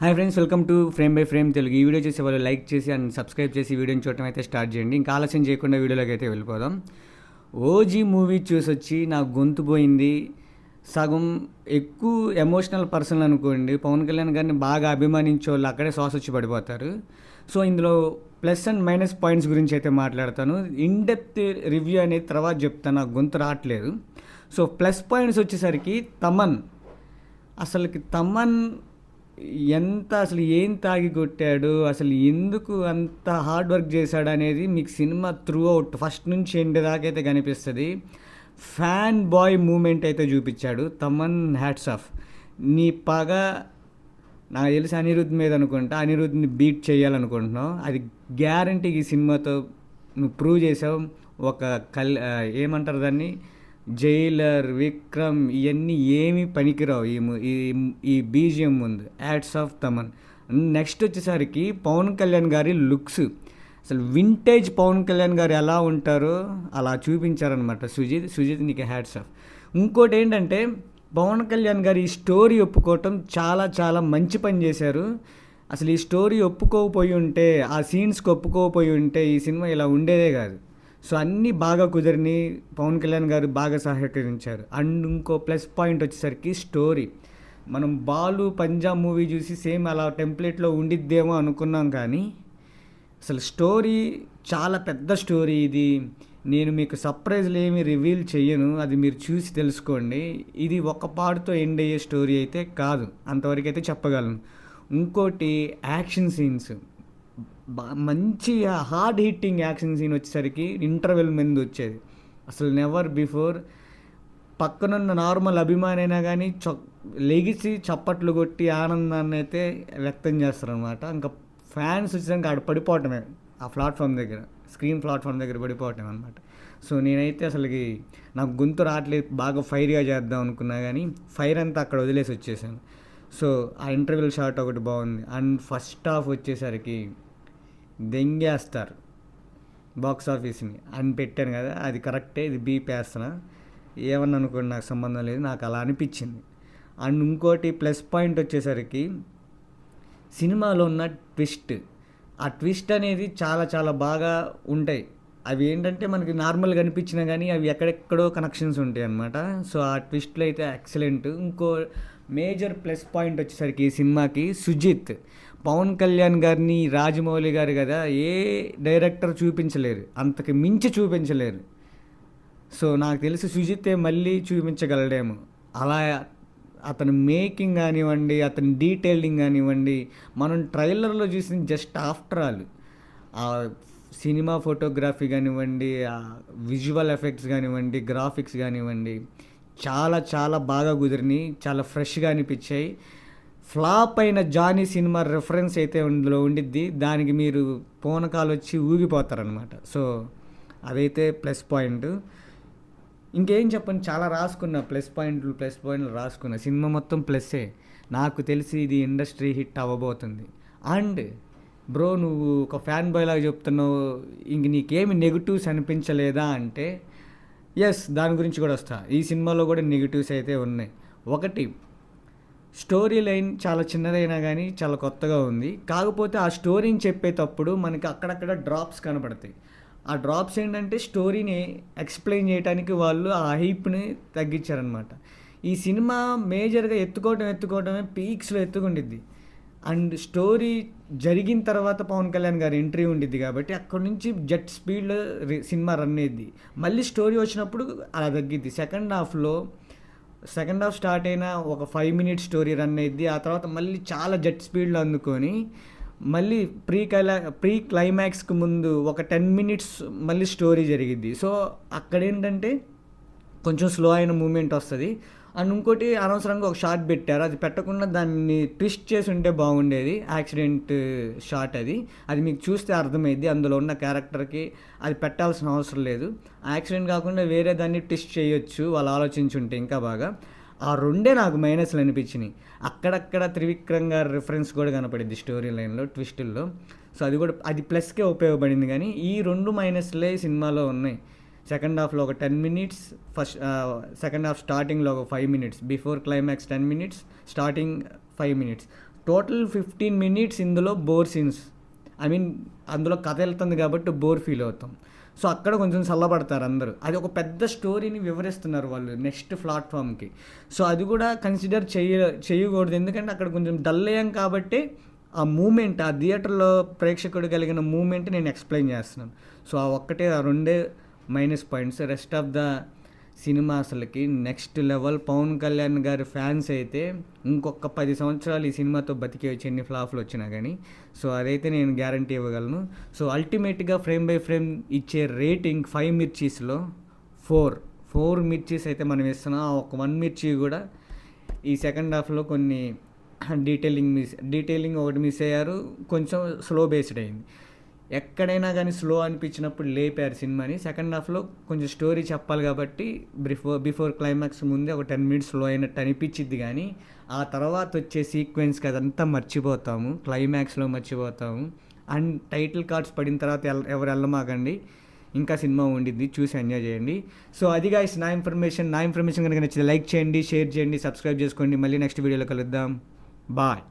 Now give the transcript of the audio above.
Hi friends, welcome to frame by frame Telugu. ఈ video చేసే వాళ్ళు లైక్ చేసి అండ్ సబ్స్క్రైబ్ చేసి వీడియోని చూడటం అయితే స్టార్ట్ చేయండి. ఇంకా ఆలస్యం చేయకుండా వీడియోలోకి అయితే వెళ్ళిపోదాం. ఓజీ మూవీ చూసి వచ్చి నా గొంతు పోయింది. సగం ఎక్కువ ఎమోషనల్ పర్సన్ అనుకోండి, పవన్ కళ్యాణ్ గారిని బాగా అభిమానించే వాళ్ళు అక్కడే శ్వాస వచ్చి పడిపోతారు. సో ఇందులో ప్లస్ అండ్ మైనస్ పాయింట్స్ గురించి అయితే మాట్లాడతాను. ఇన్ డెప్త్ రివ్యూ అనేది తర్వాత చెప్తాను, నాకు గొంతు రావట్లేదు. సో ప్లస్ పాయింట్స్ వచ్చేసరికి తమన్ అసలు ఏం తాగి కొట్టాడు, అసలు ఎందుకు అంత హార్డ్ వర్క్ చేశాడు అనేది మీకు సినిమా త్రూ అవుట్ ఫస్ట్ నుంచి ఎండ్ దాకా అయితే కనిపిస్తుంది. ఫ్యాన్ బాయ్ మూమెంట్ అయితే చూపించాడు తమన్. Hats off. నీ పగ నాకు తెలిసి అనిరుద్ధ్ మీద అనుకుంటా, అనిరుద్ధ్ని బీట్ చేయాలనుకుంటున్నావు. అది గ్యారంటీ ఈ సినిమాతో నువ్వు ప్రూవ్ చేసావు. ఒక ఏమంటారు దాన్ని, జైలర్, విక్రమ్ ఇవన్నీ ఏమీ పనికిరావు ఈ బీజిఎం ముందు. Ads of Thaman. నెక్స్ట్ వచ్చేసరికి పవన్ కళ్యాణ్ గారి లుక్స్, అసలు వింటేజ్ పవన్ కళ్యాణ్ గారు ఎలా ఉంటారో అలా చూపించారనమాట. సుజిత్ నీకు హ్యాట్స్ ఆఫ్. ఇంకోటి ఏంటంటే, పవన్ కళ్యాణ్ గారు ఈ స్టోరీ ఒప్పుకోవటం చాలా చాలా మంచి పని చేశారు. అసలు ఈ స్టోరీ ఒప్పుకోకపోయి ఉంటే, ఆ సీన్స్కి ఒప్పుకోకపోయి ఉంటే ఈ సినిమా ఇలా ఉండేదే కాదు. సో అన్నీ బాగా కుదిరిని, పవన్ కళ్యాణ్ గారు బాగా సహకరించారు. అండ్ ఇంకో ప్లస్ పాయింట్ వచ్చేసరికి స్టోరీ. మనం బాలు పంజాబ్ మూవీ చూసి సేమ్ అలా టెంప్లెట్లో ఉండిద్దేమో అనుకున్నాం, కానీ అసలు స్టోరీ చాలా పెద్ద స్టోరీ ఇది. నేను మీకు సర్ప్రైజ్లు ఏమి రివీల్ చెయ్యను, అది మీరు చూసి తెలుసుకోండి. ఇది ఒక పార్ట్తో ఎండ్ అయ్యే స్టోరీ అయితే కాదు, అంతవరకు అయితే చెప్పగలను. ఇంకోటి యాక్షన్ సీన్స్, మంచి హార్డ్ హిట్టింగ్ యాక్షన్ సీన్ వచ్చేసరికి ఇంటర్వెల్ ముందు వచ్చేది. అసలు నెవర్ బిఫోర్. పక్కనున్న నార్మల్ అభిమాని అయినా కానీ లెగిసి చప్పట్లు కొట్టి ఆనందాన్ని అయితే వ్యక్తం చేస్తారనమాట. ఇంకా ఫ్యాన్స్ వచ్చేసరికి ఆడ పడిపోవటమే, ఆ ప్లాట్ఫామ్ దగ్గర, స్క్రీన్ ప్లాట్ఫామ్ దగ్గర పడిపోవటం అనమాట. సో నేనైతే అసలుకి నాకు గొంతు రావట్లేదు, బాగా ఫైర్గా చేద్దాం అనుకున్నా, కానీ ఫైర్ అంతా అక్కడ వదిలేసి వచ్చేసాను. సో ఆ ఇంటర్వెల్ షాట్ ఒకటి బాగుంది. అండ్ ఫస్ట్ హాఫ్ వచ్చేసరికి దెంగేస్తారు బాక్స్ ఆఫీస్ని అని పెట్టాను కదా, అది కరెక్టే. ఇది బీప్ వేస్తున్నా, ఏమన్నా అనుకోండి, నాకు సంబంధం లేదు, నాకు అలా అనిపించింది. అండ్ ఇంకోటి ప్లస్ పాయింట్ వచ్చేసరికి సినిమాలో ఉన్న ట్విస్ట్. ఆ ట్విస్ట్ అనేది చాలా చాలా బాగా ఉంటాయి. అవి ఏంటంటే మనకి నార్మల్గా అనిపించినా కానీ అవి ఎక్కడెక్కడో కనెక్షన్స్ ఉంటాయి అన్నమాట. సో ఆ ట్విస్ట్లు అయితే ఎక్సలెంట్. ఇంకో మేజర్ ప్లస్ పాయింట్ వచ్చేసరికి ఈ సినిమాకి సుజిత్. పవన్ కళ్యాణ్ గారిని, రాజమౌళి గారు కదా, ఏ డైరెక్టర్ చూపించలేరు, అంతకు మించి చూపించలేరు. సో నాకు తెలిసి సుజితే మళ్ళీ చూపించగలడేమో. అలా అతని మేకింగ్ కానివ్వండి, అతని డీటెయిలింగ్ కానివ్వండి, మనం ట్రైలర్లో చూసిన జస్ట్ ఆఫ్టర్ ఆల్ ఆ సినిమా ఫోటోగ్రఫీ కానివ్వండి, ఆ విజువల్ ఎఫెక్ట్స్ కానివ్వండి, గ్రాఫిక్స్ కానివ్వండి, చాలా చాలా బాగా కుదిరినాయి, చాలా ఫ్రెష్గా అనిపించాయి. ఫ్లాప్ అయిన జానీ సినిమా రెఫరెన్స్ అయితే ఇందులో ఉండిద్ది, దానికి మీరు పూనకాలు వచ్చి ఊగిపోతారనమాట. సో అదైతే ప్లస్ పాయింట్. ఇంకేం చెప్పండి, చాలా రాసుకున్నా ప్లస్ పాయింట్లు రాసుకున్నా. సినిమా మొత్తం ప్లస్సే. నాకు తెలిసి ఇది ఇండస్ట్రీ హిట్ అవ్వబోతుంది. అండ్ బ్రో, నువ్వు ఒక ఫ్యాన్ బాయ్ లాగా చెప్తున్నావు, ఇంక నీకేమి నెగిటివ్స్ అనిపించలేదా అంటే, ఎస్, దాని గురించి కూడా వస్తా. ఈ సినిమాలో కూడా నెగిటివ్స్ అయితే ఉన్నాయి. ఒకటి, స్టోరీ లైన్ చాలా చిన్నదైనా కానీ చాలా కొత్తగా ఉంది. కాకపోతే ఆ స్టోరీని చెప్పేటప్పుడు మనకి అక్కడక్కడ డ్రాప్స్ కనపడతాయి. ఆ డ్రాప్స్ ఏంటంటే స్టోరీని ఎక్స్ప్లెయిన్ చేయడానికి వాళ్ళు ఆ హైప్ని తగ్గించారనమాట. ఈ సినిమా మేజర్గా ఎత్తుకోవడమే పీక్స్లో ఎత్తుకుండిద్ది. అండ్ స్టోరీ జరిగిన తర్వాత పవన్ కళ్యాణ్ గారి ఎంట్రీ ఉండిద్ది కాబట్టి అక్కడ నుంచి జెట్ స్పీడ్లో సినిమా రన్ అయ్యిద్ది. మళ్ళీ స్టోరీ వచ్చినప్పుడు అలా తగ్గిద్ది. సెకండ్ హాఫ్ స్టార్ట్ అయిన ఒక 5 minutes స్టోరీ రన్ అయ్యిద్ది. ఆ తర్వాత మళ్ళీ చాలా జెట్ స్పీడ్లో అందుకొని మళ్ళీ ప్రీ క్లైమాక్స్కి ముందు ఒక 10 minutes మళ్ళీ స్టోరీ జరిగిద్ది. సో అక్కడ ఏంటంటే కొంచెం స్లో అయిన మూమెంట్ వస్తుంది. అండ్ ఇంకోటి, అనవసరంగా ఒక షార్ట్ పెట్టారు, అది పెట్టకుండా దాన్ని ట్విస్ట్ చేసి ఉంటే బాగుండేది. యాక్సిడెంట్ షార్ట్ అది మీకు చూస్తే అర్థమైద్ది. అందులో ఉన్న క్యారెక్టర్కి అది పెట్టాల్సిన అవసరం లేదు. యాక్సిడెంట్ కాకుండా వేరే దాన్ని ట్విస్ట్ చేయొచ్చు, వాళ్ళు ఆలోచించుంటే ఇంకా బాగా. ఆ రెండే నాకు మైనస్లు అనిపించినాయి. అక్కడక్కడ త్రివిక్రమ్ గారి రిఫరెన్స్ కూడా కనపడింది స్టోరీ లైన్లో, ట్విస్టుల్లో. సో అది ప్లస్కే ఉపయోగపడింది. కానీ ఈ 2 మైనస్లే సినిమాలో ఉన్నాయి. సెకండ్ హాఫ్లో ఒక 10 minutes, సెకండ్ హాఫ్ స్టార్టింగ్లో ఒక 5 minutes, before climax 10 minutes, starting 5 minutes. Total 15 minutes ఇందులో బోర్ సీన్స్. ఐ మీన్ అందులో కథ వెళ్తుంది కాబట్టి బోర్ ఫీల్ అవుతాం. సో అక్కడ కొంచెం చల్లబడతారు అందరూ. అది ఒక పెద్ద స్టోరీని వివరిస్తున్నారు వాళ్ళు నెక్స్ట్ ప్లాట్ఫామ్కి. సో అది కూడా కన్సిడర్ చేయకూడదు, ఎందుకంటే అక్కడ కొంచెం డల్ అయ్యాం కాబట్టి ఆ మూమెంట్, ఆ థియేటర్లో ప్రేక్షకుడు కలిగిన మూమెంట్ నేను ఎక్స్ప్లెయిన్ చేస్తున్నాను. సో ఆ ఒక్కటే, ఆ రెండే minus points. Rest of the cinema అసలుకి నెక్స్ట్ లెవెల్. పవన్ కళ్యాణ్ గారి ఫ్యాన్స్ అయితే ఇంకొక 10 సంవత్సరాలు ఈ సినిమాతో బతికేయచ్చు, ఎన్ని ఫ్లాప్లు వచ్చినా కానీ. సో అదైతే నేను గ్యారంటీ ఇవ్వగలను. సో అల్టిమేట్గా ఫ్రేమ్ బై ఫ్రేమ్ ఇచ్చే రేటింగ్ 5 మిర్చీస్లో 4 మిర్చీస్ అయితే మనం ఇస్తున్నాం. ఒక 1 మిర్చి కూడా ఈ సెకండ్ హాఫ్లో కొన్ని డీటెయిలింగ్ ఒకటి మిస్ అయ్యారు, కొంచెం స్లో బేస్డ్ అయింది. ఎక్కడైనా కానీ స్లో అనిపించినప్పుడు లేపారు సినిమాని. సెకండ్ హాఫ్లో కొంచెం స్టోరీ చెప్పాలి కాబట్టి బిఫోర్ క్లైమాక్స్ ముందే ఒక 10 మినిట్స్ స్లో అయినట్టు అనిపించిద్ది, కానీ ఆ తర్వాత వచ్చే సీక్వెన్స్కి అదంతా మర్చిపోతాము, క్లైమాక్స్లో మర్చిపోతాము. అండ్ టైటిల్ కార్డ్స్ పడిన తర్వాత ఎవరు వెళ్ళమాకండి, ఇంకా సినిమా ఉండిద్ది, చూసి ఎంజాయ్ చేయండి. సో అది గైస్ నా ఇన్ఫర్మేషన్ కనుక నచ్చితే లైక్ చేయండి, షేర్ చేయండి, సబ్స్క్రైబ్ చేసుకోండి. మళ్ళీ నెక్స్ట్ వీడియోలో కలుద్దాం. బాయ్.